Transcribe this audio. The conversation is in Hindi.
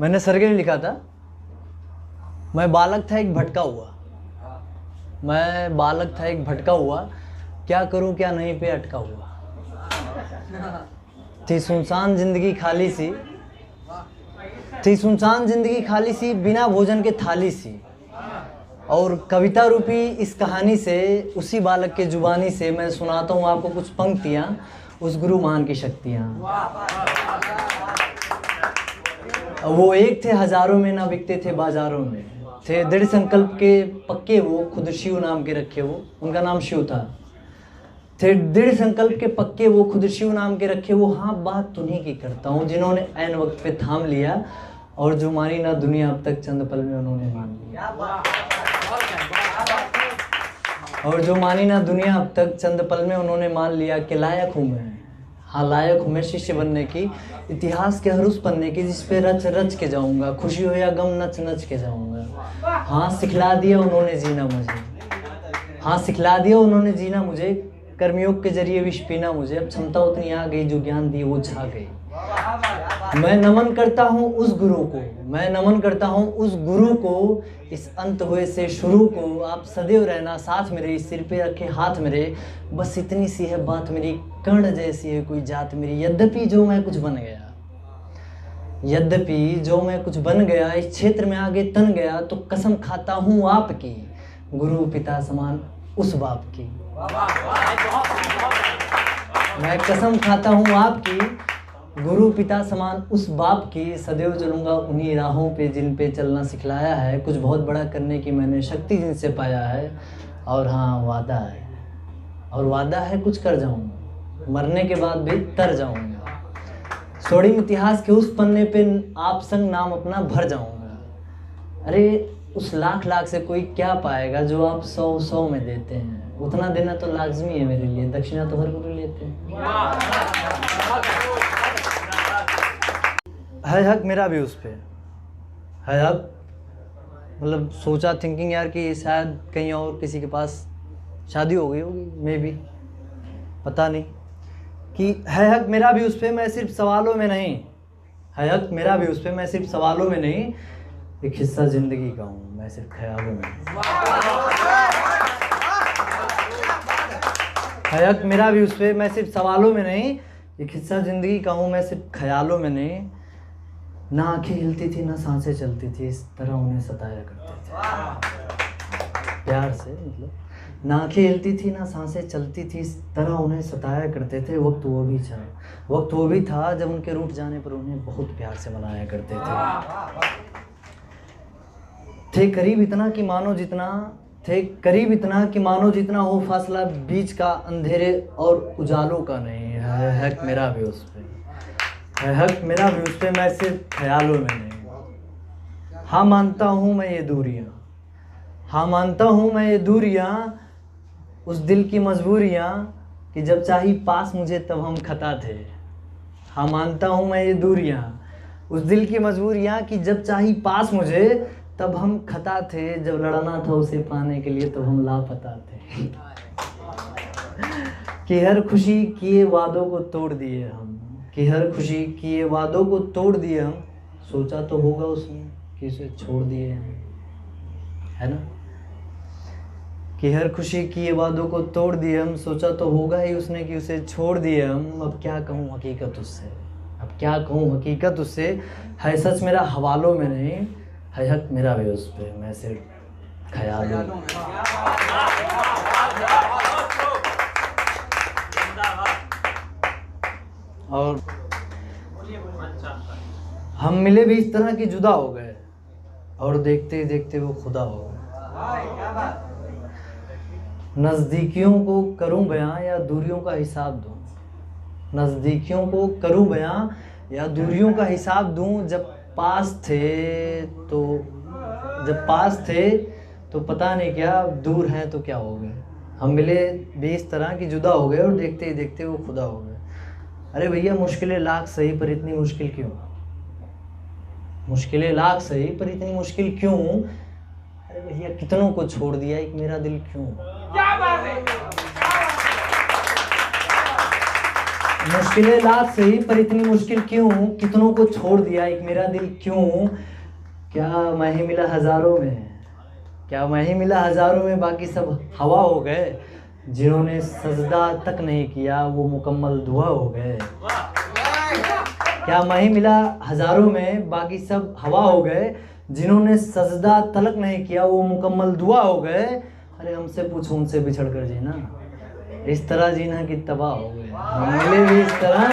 मैंने सरगे ने लिखा था, मैं बालक था एक भटका हुआ, मैं बालक था एक भटका हुआ, क्या करूं क्या नहीं पे अटका हुआ। थी सुनसान जिंदगी खाली सी, थी सुनसान जिंदगी खाली सी, बिना भोजन के थाली सी। और कविता रूपी इस कहानी से, उसी बालक के जुबानी से मैं सुनाता हूँ आपको कुछ पंक्तियाँ, उस गुरु महान की शक्तियाँ। वो एक थे हजारों में, ना बिकते थे बाजारों में, थे दृढ़ संकल्प के पक्के वो, खुद शिव नाम के रखे वो, उनका नाम शिव था। थे दृढ़ संकल्प के पक्के वो, खुद शिव नाम के रखे वो। हाँ, बात तुन्हीं की करता हूँ जिन्होंने ऐन वक्त पे थाम लिया, और जो मानी ना दुनिया अब तक चंद पल में उन्होंने मान लिया। और जो मानी ना दुनिया अब तक चंद पल में उन्होंने मान लिया कि लायक हूँ मैं, हाँ लायक हूँ मैं शिष्य बनने की, इतिहास के हर उस पन्ने की जिस पे रच रच के जाऊँगा, खुशी हो या गम नच नच के जाऊँगा। हाँ सिखला दिया उन्होंने जीना मुझे, हाँ सिखला दिया उन्होंने जीना मुझे, कर्मयोग के जरिए विष पीना मुझे। अब क्षमता उतनी आ गई, जो ज्ञान दी वो छा गई। मैं नमन करता हूँ उस गुरु को, मैं नमन करता हूँ उस गुरु को, इस अंत हुए से शुरू को। आप सदैव रहना साथ मेरे, इस सिर पे रखे हाथ मेरे, बस इतनी सी है बात मेरी, कर्ण जैसी है कोई जात मेरी। यद्यपि जो मैं कुछ बन गया, यद्यपि जो मैं कुछ बन गया, इस क्षेत्र में आगे तन गया, तो कसम खाता हूँ आपकी, गुरु पिता समान उस बाप की। मैं कसम खाता हूँ आपकी, गुरु पिता समान उस बाप की। सदैव चलूँगा उन्हीं राहों पे जिन पे चलना सिखलाया है, कुछ बहुत बड़ा करने की मैंने शक्ति जिनसे पाया है। और हाँ वादा है, और वादा है कुछ कर जाऊँगा, मरने के बाद भी तर जाऊँगा। स्वर्णिम इतिहास के उस पन्ने पे आप संग नाम अपना भर जाऊँगा। अरे उस लाख लाख से कोई क्या पाएगा जो आप 100 में देते हैं, उतना देना तो लाजमी है मेरे लिए, दक्षिणा तो हर गुरु लेते हैं। है हक मेरा भी उस पे, है हक, मतलब सोचा थिंकिंग यार कि शायद कहीं और किसी के पास शादी हो गई होगी, मे बी, पता नहीं, कि है हक मेरा भी उस पे, मैं सिर्फ सवालों में नहीं, है हक मेरा भी उस पे, मैं सिर्फ सवालों में नहीं, एक हिस्सा जिंदगी का हूँ मैं सिर्फ ख्यालों में। है हक मेरा भी उस पे, मैं सिर्फ सवालों में नहीं, एक हिस्सा जिंदगी का हूँ मैं सिर्फ ख्यालों में नहीं। ना आंखें हिलती थी ना सांसें चलती थी, इस तरह उन्हें सताया करते थे प्यार से, मतलब ना आंखें हिलती थी ना सांसें चलती थी, इस तरह उन्हें सताया करते थे। वक्त वो भी था, वक्त वो भी था जब उनके रूठ जाने पर उन्हें बहुत प्यार से मनाया करते थे करीब इतना कि मानो जितना, थे करीब इतना कि मानो जितना हो फासला बीच का अंधेरे और उजालों का नहीं। है हक मेरा भी उस पे, है हक मेरा भी उस पे, मैं सिर्फ ख्यालों में नहीं। हाँ मानता हूँ मैं ये दूरियाँ, हाँ मानता हूँ मैं ये दूरियाँ, उस दिल की मजबूरियाँ कि जब चाही पास मुझे तब हम खता थे। हाँ मानता हूँ मैं ये दूरियाँ, उस दिल की मजबूरियाँ कि जब चाही पास मुझे तब हम खता थे, जब लड़ना था उसे पाने के लिए तब हम लापता थे। कि हर खुशी किए वादों को तोड़ दिए हम, कि हर खुशी किए वादों को तोड़ दिए हम, सोचा तो होगा उसने कि उसे छोड़ दिए हम, है ना। कि हर खुशी किए वादों को तोड़ दिए हम, सोचा तो होगा ही उसने कि उसे छोड़ दिए हम। अब क्या कहूँ हकीकत उससे, अब क्या कहूँ हकीकत उससे, है सच मेरा हवालों में नहीं, है हक मेरा भी उस पे, मैं सिर्फ ख्यालों में। और हम मिले भी इस तरह कि जुदा हो गए, और देखते ही देखते वो खुदा हो गए। नज़दीकियों को करूं बयां या दूरियों का हिसाब दूं, नज़दीकियों को करूं बयां या दूरियों का हिसाब दूं। जब पास थे तो पता नहीं क्या, दूर हैं तो क्या हो गए। हम मिले भी इस तरह कि जुदा हो गए, और देखते ही देखते वो खुदा हो गए। अरे भैया मुश्किलें लाख सही पर इतनी मुश्किल क्यों, मुश्किलें लाख सही पर इतनी मुश्किल क्यों। अरे भैया कितनों को छोड़ दिया एक मेरा दिल क्यों। मुश्किलें लाख सही पर इतनी मुश्किल क्यों, कितनों को छोड़ दिया एक मेरा दिल क्यों। क्या मैं ही मिला हजारों में, क्या मैं ही मिला हजारों में, बाकी सब हवा हो गए। जिन्होंने सजदा तक नहीं किया वो मुकम्मल दुआ हो गए। क्या मैं ही मिला हजारों में, बाकी सब हवा हो गए। जिन्होंने सजदा तलक नहीं किया वो मुकम्मल दुआ हो गए। अरे हमसे पूछो उनसे बिछड़ कर जीना, इस तरह जीना कि तबाह हो गए। हम मिले भी इस तरह